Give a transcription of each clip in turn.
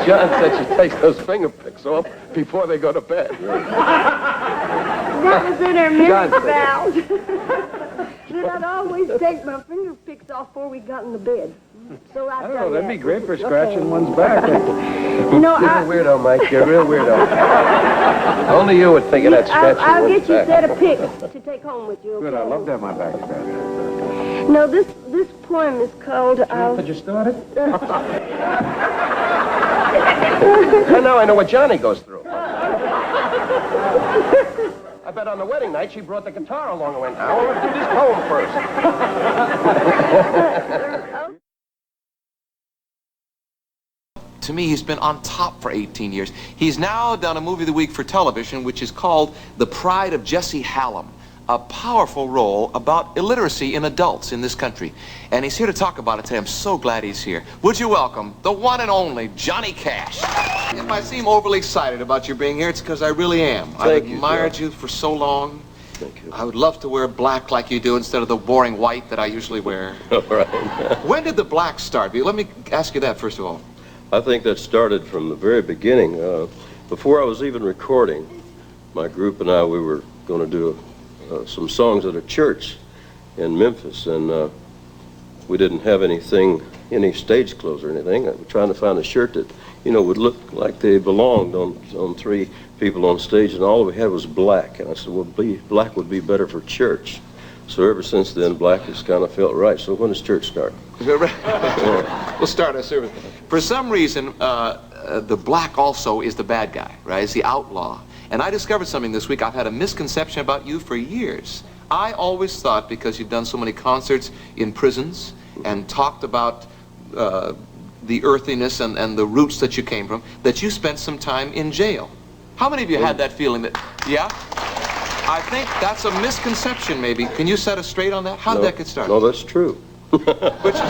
John said she takes those finger picks off before they go to bed. That was in her mental vows. Then I'd always take my finger picks off before we got in the bed. So I don't know, that'd be great for scratching one's back. You know, You're a weirdo, Mike. You're a real weirdo. Only you would think of that scratching I'll one's get you a back. set of picks to take home with you. Okay? Good, I'd love to have my back scratched. No, this poem is called... Did you start it? Now I know what Johnny goes through. I bet on the wedding night she brought the guitar along and went, now let's do this poem first. To me, he's been on top for 18 years. He's now done a movie of the week for television, which is called The Pride of Jesse Hallum, a powerful role about illiteracy in adults in this country. And he's here to talk about it today. I'm so glad he's here. Would you welcome the one and only Johnny Cash? If I seem overly excited about you being here, it's because I really am. I've admired you for so long. Thank you. I would love to wear black like you do instead of the boring white that I usually wear. All right. When did the black start? Let me ask you that first of all. I think that started from the very beginning. Before I was even recording, my group and I, we were going to do some songs at a church in Memphis, and we didn't have any stage clothes or anything. I was trying to find a shirt that, would look like they belonged on three people on stage, and all we had was black. And I said, well, black would be better for church. So ever since then, black has kind of felt right. So when does church start? We'll start our service. For some reason, the black also is the bad guy, right? It's the outlaw. And I discovered something this week. I've had a misconception about you for years. I always thought, because you've done so many concerts in prisons and talked about the earthiness and the roots that you came from, that you spent some time in jail. How many of you had that feeling that, yeah? I think that's a misconception, maybe. Can you set us straight on that? How did that get started? No, that's true. Which is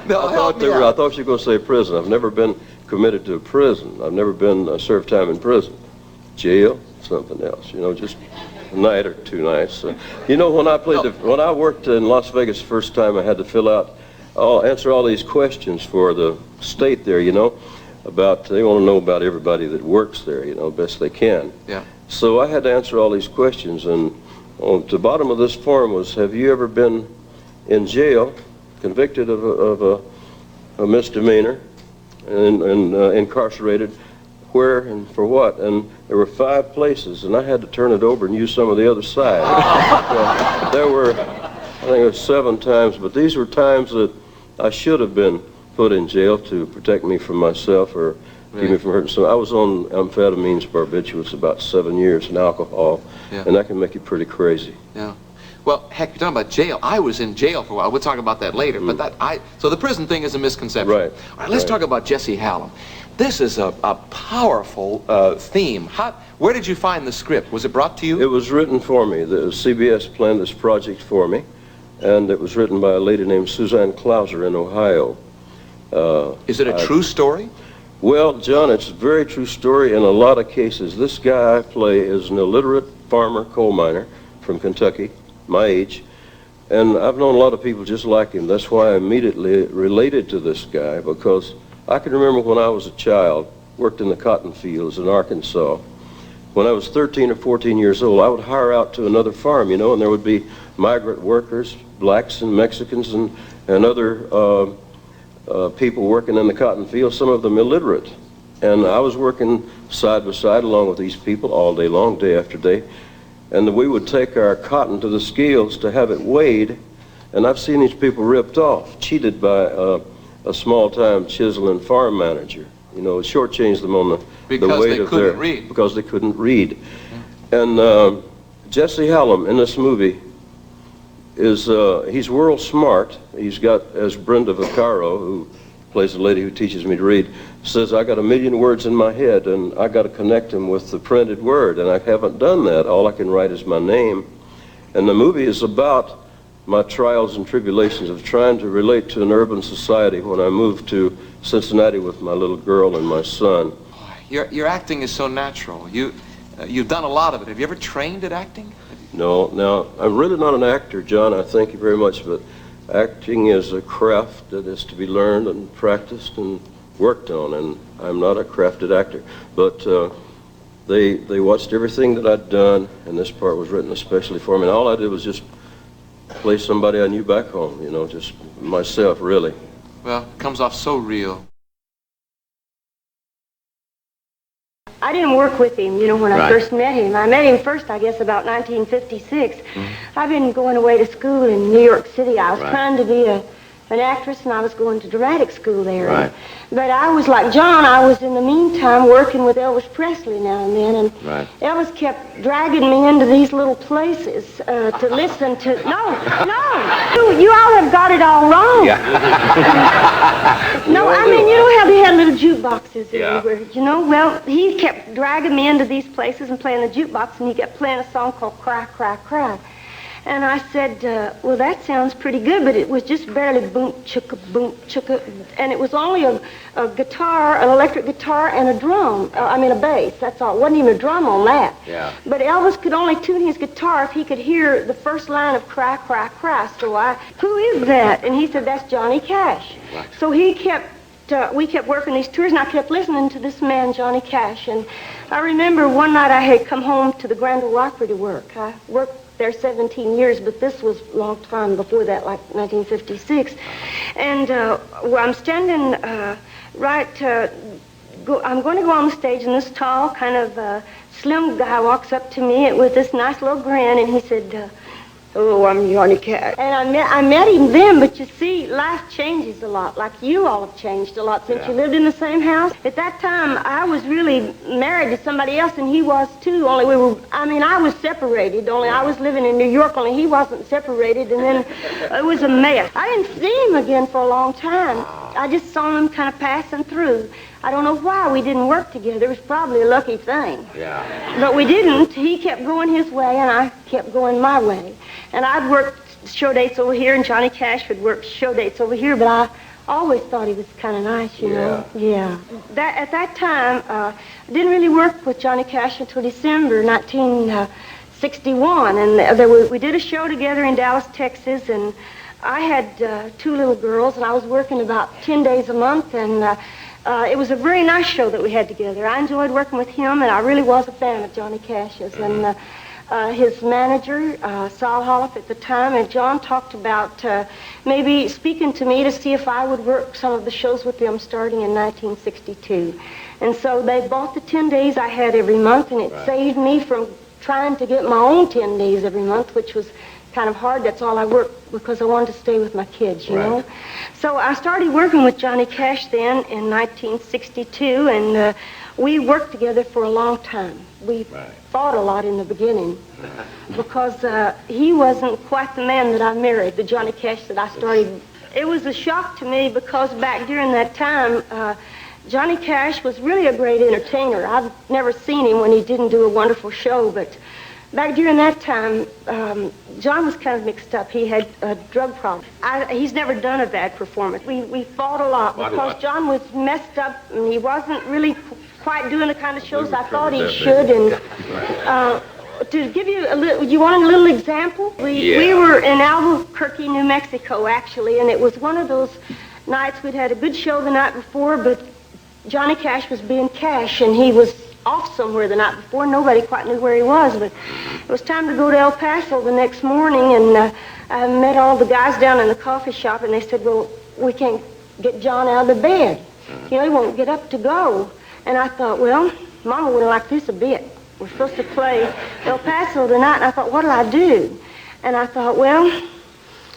No, I thought you were going to say prison. I've never been committed to a prison. I've never been served time in prison. Jail, something else. Just a night or 2 nights. When I worked in Las Vegas the first time, I had to answer all these questions for the state there. They want to know about everybody that works there. Best they can. Yeah. So I had to answer all these questions, and on the bottom of this form was, have you ever been in jail, convicted of a misdemeanor, and incarcerated, where and for what? And there were 5 places, and I had to turn it over and use some of the other side. There were, I think it was 7 times, but these were times that I should have been put in jail to protect me from myself or keep me from hurting. So I was on amphetamines, barbiturates, about 7 years, and alcohol, and that can make you pretty crazy. Yeah. Well, heck, you're talking about jail. I was in jail for a while. We'll talk about that later. But so the prison thing is a misconception. Right. All right, let's talk about Jesse Hallum. This is a powerful theme. Where did you find the script? Was it brought to you? It was written for me. The CBS planned this project for me, and it was written by a lady named Suzanne Klauser in Ohio. Is it a true story? Well, John, it's a very true story in a lot of cases. This guy I play is an illiterate farmer, coal miner from Kentucky, my age, and I've known a lot of people just like him. That's why I immediately related to this guy, because I can remember when I was a child, worked in the cotton fields in Arkansas. When I was 13 or 14 years old, I would hire out to another farm, and there would be migrant workers, blacks and Mexicans and other people working in the cotton fields, some of them illiterate. And I was working side by side along with these people all day long, day after day. And we would take our cotton to the scales to have it weighed. And I've seen these people ripped off, cheated by a small-time chiseling farm manager. Shortchanged them on the weight of their... Because they couldn't read. And Jesse Hallum in this movie he's world smart. He's got, as Brenda Vaccaro, who plays the lady who teaches me to read, says, I got 1 million words in my head, and I got to connect them with the printed word, and I haven't done that. All I can write is my name. And the movie is about my trials and tribulations of trying to relate to an urban society when I moved to Cincinnati with my little girl and my son. Your acting is so natural. You've done a lot of it. Have you ever trained at acting? No, now, I'm really not an actor, John, I thank you very much, but Acting is a craft that is to be learned and practiced and worked on, and I'm not a crafted actor. But they watched everything that I'd done, and this part was written especially for me. And all I did was just play somebody I knew back home, you know, just myself, really. Well, it comes off so real. I didn't work with him, you know, when I first met him. I met him first, I guess, about 1956. I've been going away to school in New York City. I was trying to be an actress, and I was going to dramatic school there. But I was like John. I was, in the meantime, working with Elvis Presley now and then, and Elvis kept dragging me into these little places to listen to. No, you all have got it all wrong. No, I mean, you know how they had little jukeboxes everywhere, you know? Well, he kept dragging me into these places and playing the jukebox, and he kept playing a song called Cry, Cry, Cry. And I said, well, that sounds pretty good, but it was just barely boom, chicka, and it was only a guitar, an electric guitar, and a drum. A bass, that's all. It wasn't even a drum on that. But Elvis could only tune his guitar if he could hear the first line of Cry, Cry, Cry. So who is that? And he said, that's Johnny Cash. So we kept working these tours, and I kept listening to this man, Johnny Cash. And I remember one night I had come home to the Grand Ole Opry to work. I worked there 17 years, but this was a long time before that, like 1956. And I'm standing I'm going to go on the stage, and this tall, kind of slim guy walks up to me with this nice little grin, and he said, oh, I'm Johnny Cash. And I met him then, but you see, life changes a lot, like you all have changed a lot since you lived in the same house. At that time, I was really married to somebody else, and he was too, only I was separated, only I was living in New York, only he wasn't separated, and then it was a mess. I didn't see him again for a long time. I just saw him kind of passing through. I don't know why we didn't work together. It was probably a lucky thing. But we didn't. He kept going his way, and I kept going my way. And I'd work show dates over here, and Johnny Cash would work show dates over here, but I always thought he was kind of nice, you know. At that time, I didn't really work with Johnny Cash until December 1961, and we did a show together in Dallas, Texas, and I had 2 little girls, and I was working about 10 days a month, and it was a very nice show that we had together. I enjoyed working with him, and I really was a fan of Johnny Cash's. And his manager, Saul Hallum at the time, and John talked about maybe speaking to me to see if I would work some of the shows with them starting in 1962. And so they bought the 10 days I had every month, and it saved me from trying to get my own 10 days every month, which was kind of hard. That's all I worked because I wanted to stay with my kids, you know. So I started working with Johnny Cash then in 1962, and we worked together for a long time. We fought a lot in the beginning because he wasn't quite the man that I married, the Johnny Cash that I started. It was a shock to me because back during that time, Johnny Cash was really a great entertainer. I've never seen him when he didn't do a wonderful show, but back during that time, John was kind of mixed up. He had a drug problem. He's never done a bad performance. We fought a lot because John was messed up, and he wasn't really quite doing the kind of shows I thought he should. And to give you a little, you want a little example? We were in Albuquerque, New Mexico, actually, and it was one of those nights we'd had a good show the night before, but Johnny Cash was being Cash, and he was off somewhere the night before. Nobody quite knew where he was, but it was time to go to El Paso the next morning, and I met all the guys down in the coffee shop, and they said, well, we can't get John out of the bed. You know, he won't get up to go. And I thought, well, Mama wouldn't like this a bit. We're supposed to play El Paso tonight, and I thought, what'll I do? And I thought, well,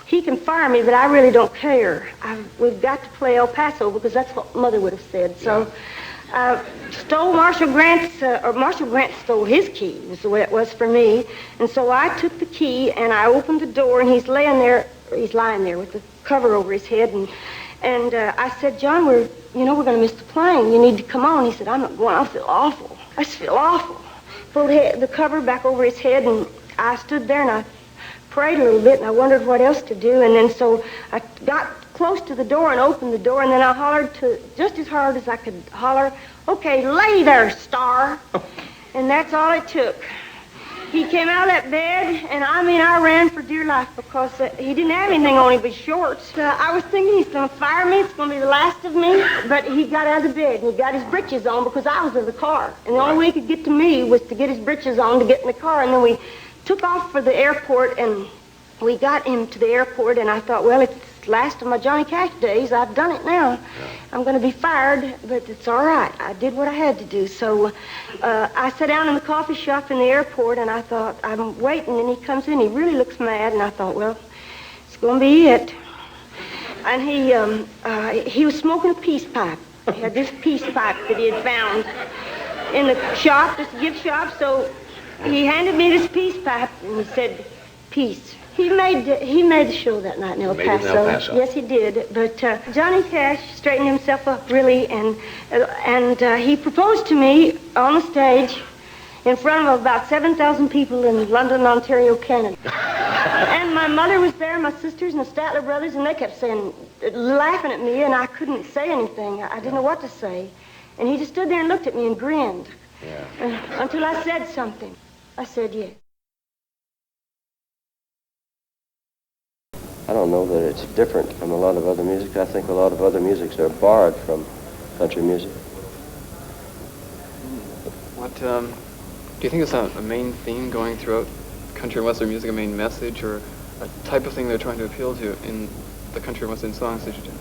he can fire me, but I really don't care. We've got to play El Paso because that's what Mother would have said. So I stole Marshall Grant's, or Marshall Grant stole his key, was the way it was for me. And so I took the key, and I opened the door, and he's lying there with the cover over his head. And I said, John, we're going to miss the plane. You need to come on. He said, I'm not going. I feel awful. I just feel awful. Pulled the cover back over his head, and I stood there, and I prayed a little bit, and I wondered what else to do. And then so I got close to the door and opened the door, and then I hollered just as hard as I could holler, okay, lay there, star. And that's all it took. He came out of that bed, and I mean, I ran for dear life because he didn't have anything on him but shorts. I was thinking he's going to fire me. It's going to be the last of me. But he got out of the bed, and he got his britches on because I was in the car. And the only way he could get to me was to get his britches on to get in the car. And then we took off for the airport, and we got him to the airport, and I thought, well, it's the last of my Johnny Cash days. I've done it now. Yeah. I'm going to be fired, but it's all right. I did what I had to do. So I sat down in the coffee shop in the airport, and I thought, I'm waiting, and he comes in. He really looks mad, and I thought, well, it's going to be it. And he was smoking a peace pipe. He had this peace pipe that he had found in the shop, this gift shop. So he handed me this peace pipe, and he said, peace. He made the show that night in El Paso. Yes, he did. But Johnny Cash straightened himself up, really, and he proposed to me on the stage in front of about 7,000 people in London, Ontario, Canada. And my mother was there, my sisters, and the Statler brothers, and they kept laughing at me, and I couldn't say anything. I didn't know what to say. And he just stood there and looked at me and grinned. Yeah. Until I said something. I said yes. I don't know that it's different from a lot of other music. I think a lot of other musics are borrowed from country music. What, do you think it's a main theme going throughout country and western music, a main message, or a type of thing they're trying to appeal to in the country and western songs that you do?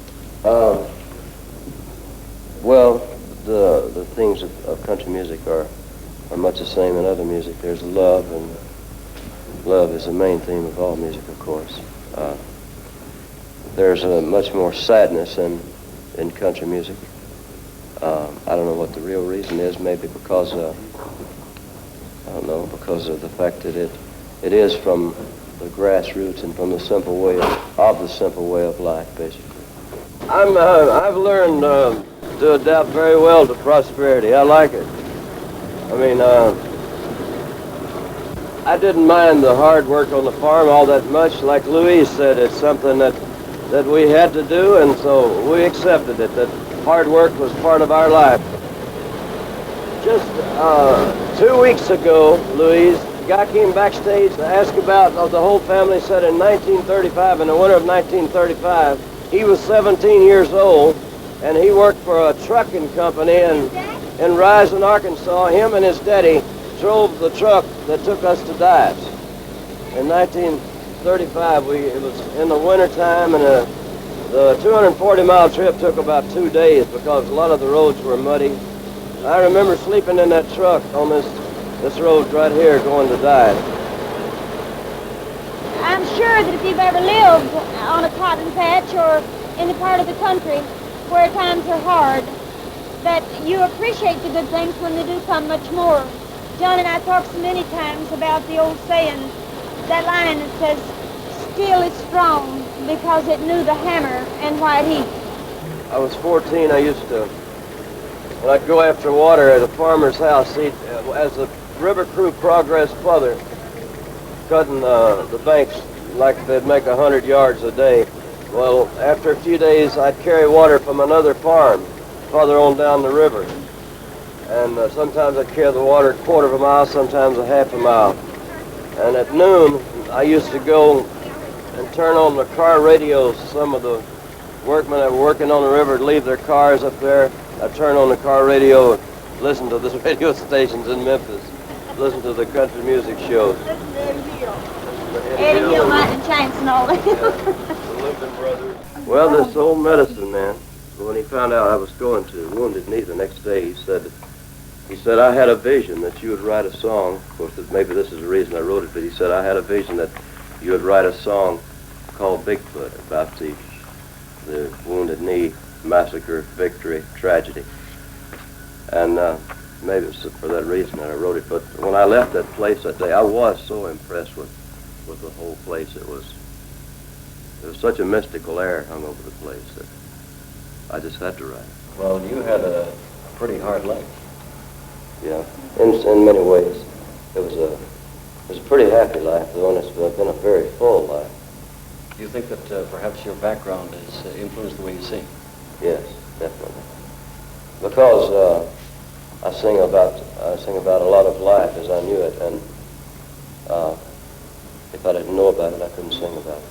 Well, the themes of country music are much the same in other music. There's love, and love is the main theme of all music, of course. There's much more sadness in country music. I don't know what the real reason is. Maybe because because of the fact that it is from the grassroots and from the simple way of life, basically. I've learned to adapt very well to prosperity. I like it. I mean, I didn't mind the hard work on the farm all that much. Like Louise said, it's something that we had to do, and so we accepted it, that hard work was part of our life. Just 2 weeks ago, Louise, the guy came backstage to ask about the whole family. Said in 1935, in the winter of 1935, he was 17 years old, and he worked for a trucking company in Rising, Arkansas. Him and his daddy drove the truck that took us to Dice. In 1935, it was in the wintertime, and the 240-mile trip took about 2 days because a lot of the roads were muddy. I remember sleeping in that truck on this road right here going to Dice. I'm sure that if you've ever lived on a cotton patch or in a part of the country where times are hard, that you appreciate the good things when they do come much more. John and I talked so many times about the old saying, that line that says, steel is strong because it knew the hammer and why it heats. I was 14, I used to, when I'd go after water at a farmer's house, as the river crew progressed further, cutting the banks like they'd make 100 yards a day. Well, after a few days, I'd carry water from another farm farther on down the river. And sometimes I'd carry the water a quarter of a mile, sometimes a half a mile. And at noon, I used to go and turn on the car radios. Some of the workmen that were working on the river would leave their cars up there. I'd turn on the car radio and listen to the radio stations in Memphis, listen to the country music shows. Eddie Hill, Martin Chance, and all that. The Lincoln Brothers. Well, this old medicine man, when he found out I was going to Wounded Knee the next day, he said, I had a vision that you would write a song. Of course, maybe this is the reason I wrote it, but he said, I had a vision that you would write a song called Bigfoot about the Wounded Knee massacre, victory, tragedy. And maybe it's for that reason that I wrote it. But when I left that place that day, I was so impressed with the whole place. It was such a mystical air hung over the place that I just had to write it. Well, you had a pretty hard life. Yeah, in many ways. It was a pretty happy life, though, and it's been a very full life. Do you think that perhaps your background has influenced the way you sing? Yes, definitely. Because I sing about a lot of life as I knew it, and If I didn't know about it, I couldn't sing about it.